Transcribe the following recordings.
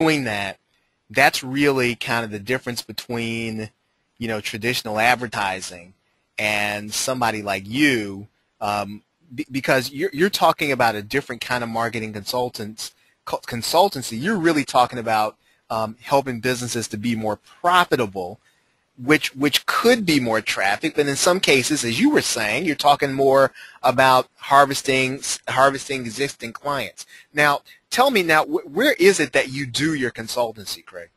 doing that, that's really kind of the difference between, you know, traditional advertising and somebody like you, because you're talking about a different kind of marketing consultancy. You're really talking about helping businesses to be more profitable, which could be more traffic, but in some cases, as you were saying, you're talking more about harvesting existing clients. Now, tell me now, where is it that you do your consultancy, Craig?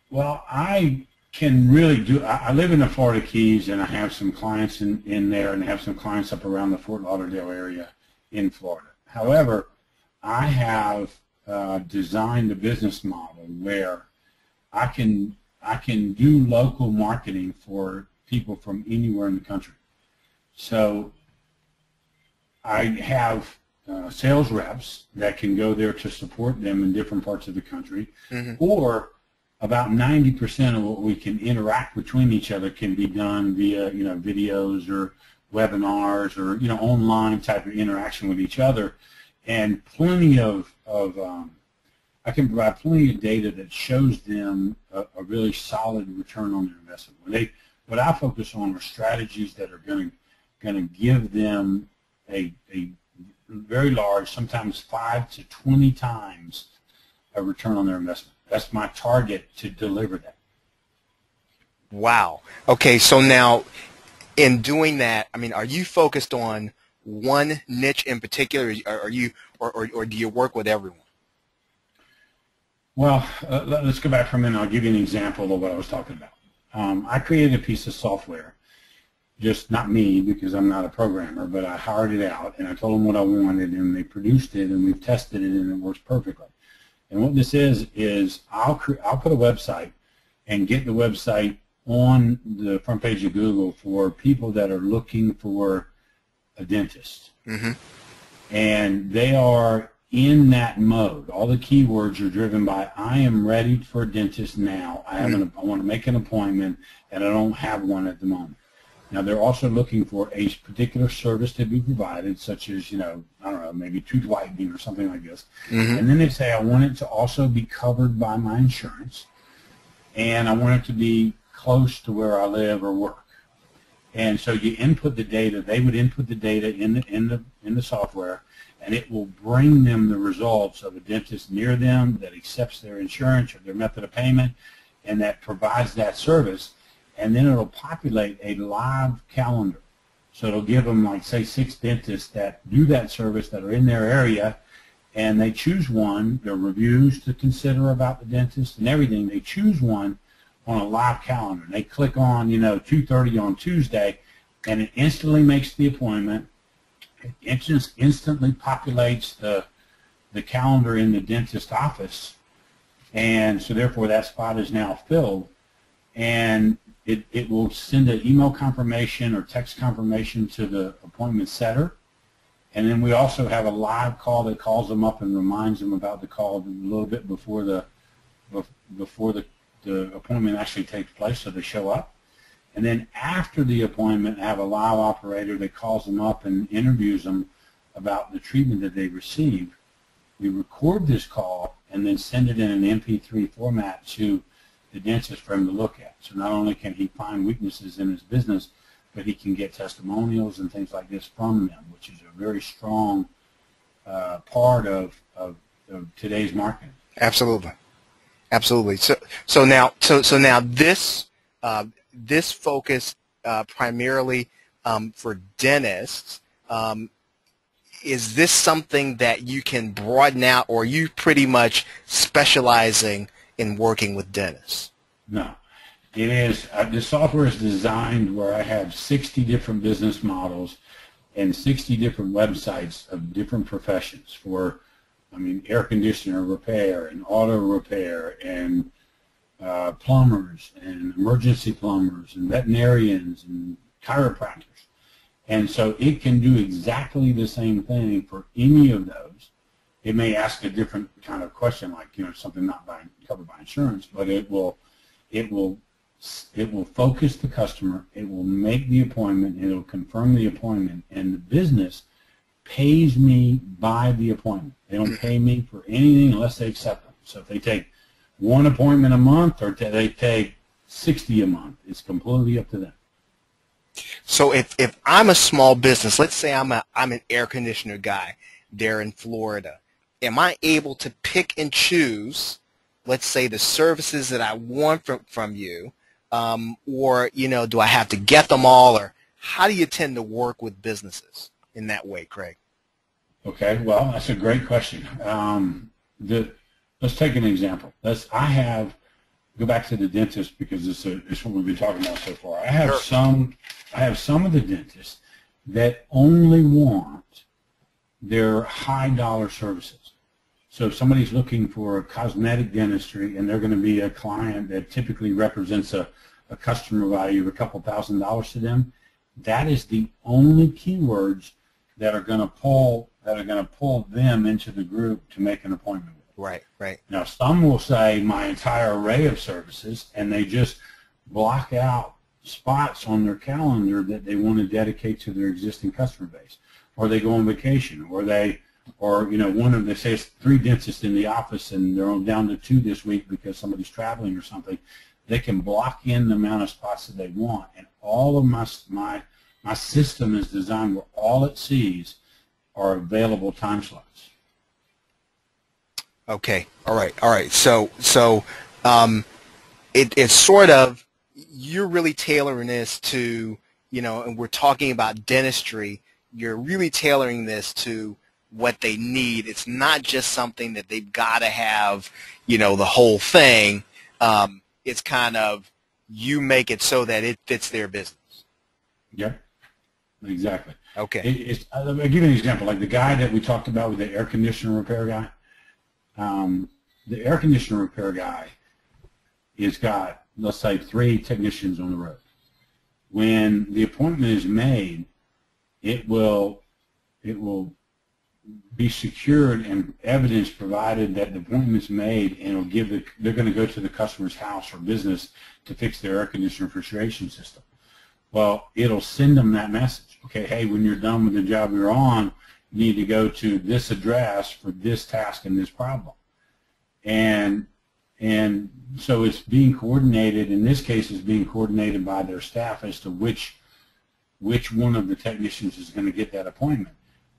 Well, I can really do. I live in the Florida Keys, and I have some clients in there, and I have some clients up around the Fort Lauderdale area in Florida. However, I have designed a business model where I can do local marketing for people from anywhere in the country. So I have sales reps that can go there to support them in different parts of the country, or about 90% of what we can interact between each other can be done via, you know, videos or webinars or, you know, online type of interaction with each other, and plenty of I can provide plenty of data that shows them a really solid return on their investment. What I focus on are strategies that are going to give them a very large, sometimes 5 to 20 times a return on their investment. That's my target to deliver that. Wow. Okay, so now in doing that, I mean, are you focused on one niche in particular, or do you work with everyone? Well, let's go back for a minute. I'll give you an example of what I was talking about. I created a piece of software, just not me because I'm not a programmer, but I hired it out and I told them what I wanted, and they produced it, and we've tested it, and it works perfectly. And what this is I'll put a website and get the website on the front page of Google for people that are looking for a dentist. And they are in that mode. All the keywords are driven by, I am ready for a dentist now. I want to make an appointment, and I don't have one at the moment. Now, they're also looking for a particular service to be provided, such as, you know, I don't know, maybe tooth whitening or something like this. And then they say, I want it to also be covered by my insurance, and I want it to be close to where I live or work. And so you input the data. They would input the data in the software, and it will bring them the results of a dentist near them that accepts their insurance or their method of payment, and that provides that service. And then it'll populate a live calendar. So it'll give them, like, say, 6 dentists that do that service that are in their area, and they choose one. Their reviews to consider about the dentist and everything. They choose one on a live calendar. And they click on, you know, 2:30 on Tuesday, and it instantly makes the appointment. It just instantly populates the calendar in the dentist office, and so therefore that spot is now filled. And it will send an email confirmation or text confirmation to the appointment setter. And then we also have a live call that calls them up and reminds them about the call a little bit before the appointment actually takes place, so they show up. And then after the appointment, I have a live operator that calls them up and interviews them about the treatment that they received. We record this call and then send it in an MP3 format to the dentist for him to look at. So not only can he find weaknesses in his business, but he can get testimonials and things like this from them, which is a very strong part of today's marketing. Absolutely, absolutely. So now this focus primarily for dentists. Is this something that you can broaden out, or are you pretty much specializing in working with dentists? No, it is. The software is designed where I have 60 different business models and 60 different websites of different professions for, I mean, air conditioner repair and auto repair and plumbers and emergency plumbers and veterinarians and chiropractors. And so it can do exactly the same thing for any of those. It may ask a different kind of question, like, you know, something not covered by insurance, but it will focus the customer. It will make the appointment. It will confirm the appointment, and the business pays me by the appointment. They don't pay me for anything unless they accept them. So if they take one appointment a month or they take 60 a month, it's completely up to them. So if I'm a small business, let's say I'm an air conditioner guy there in Florida, am I able to pick and choose, let's say, the services that I want from you, or do I have to get them all, or how do you tend to work with businesses in that way, Craig? Okay, well, that's a great question. Let's take an example. Go back to the dentist because it's what we've been talking about so far. I have some of the dentists that only want their high dollar services. So if somebody's looking for a cosmetic dentistry and they're going to be a client that typically represents a customer value of a couple $1,000s to them, that is the only keywords that are going to pull them into the group to make an appointment with. Right, right. Now, some will say my entire array of services, and they just block out spots on their calendar that they want to dedicate to their existing customer base, or they go on vacation, or they say it's 3 dentists in the office and they're down to 2 this week because somebody's traveling or something. They can block in the amount of spots that they want, and all of my system is designed where all it sees are available time slots. Okay. All right. So it's sort of, you're really tailoring this to, and we're talking about dentistry, you're really tailoring this to what they need. It's not just something that they've got to have, the whole thing. It's kind of, you make it so that it fits their business. Yep. Exactly. Okay. I'll give you an example. Like the guy that we talked about with the air conditioner repair guy. The air conditioner repair guy has got, let's say, 3 technicians on the road. When the appointment is made, it will be secured and evidence provided that the appointment is made, and they're going to go to the customer's house or business to fix their air conditioner refrigeration system. Well, it'll send them that message. Okay, hey, when you're done with the job you're on, you need to go to this address for this task and this problem. And so it's being coordinated. In this case, it's being coordinated by their staff as to which one of the technicians is going to get that appointment.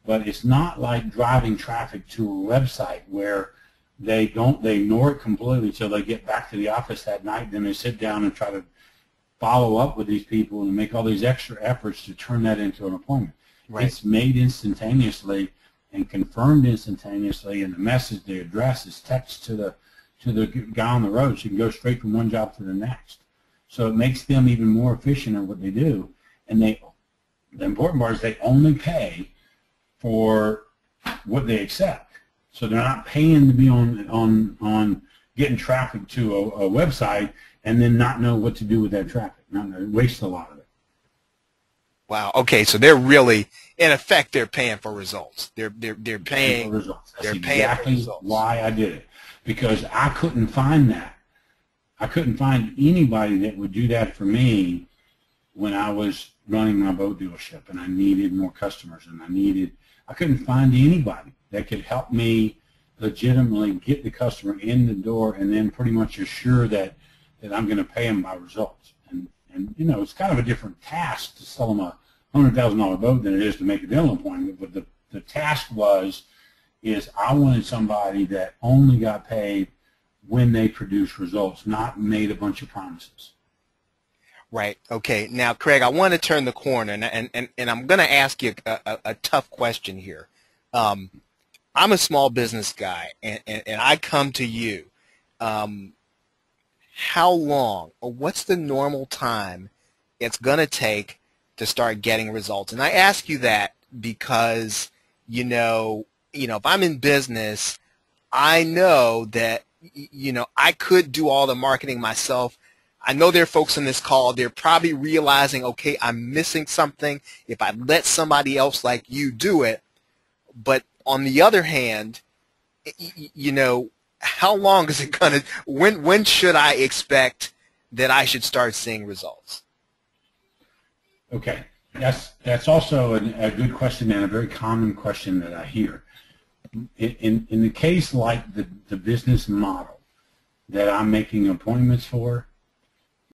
But it's not like driving traffic to a website where they ignore it completely until they get back to the office that night. Then they sit down and try to follow up with these people and make all these extra efforts to turn that into an appointment. Right. It's made instantaneously and confirmed instantaneously, and the message, the address is text to the guy on the road, so you can go straight from one job to the next. So it makes them even more efficient at what they do. And the important part is they only pay for what they accept. So they're not paying to be on getting traffic to a website and then not know what to do with that traffic. They waste a lot of it. Wow. Okay. So they're really, in effect, they're paying for results. They're paying for results. That's exactly why I did it, because I couldn't find that. I couldn't find anybody that would do that for me when I was running my boat dealership and I needed more customers, and I couldn't find anybody that could help me legitimately get the customer in the door and then pretty much assure that I'm going to pay them by results. And it's kind of a different task to sell them a $100,000 boat than it is to make a dental appointment. But the task is I wanted somebody that only got paid when they produced results, not made a bunch of promises. Right. Okay. Now, Craig, I want to turn the corner, and I'm going to ask you a tough question here. I'm a small business guy, and I come to you. How long, or what's the normal time it's going to take to start getting results? And I ask you that because, if I'm in business, I know that, I could do all the marketing myself. I know there are folks on this call, they're probably realizing, okay, I'm missing something if I let somebody else like you do it. But on the other hand, how long is it going to, when should I expect that I should start seeing results? Okay. That's also a good question and a very common question that I hear. In the case like the business model that I'm making appointments for,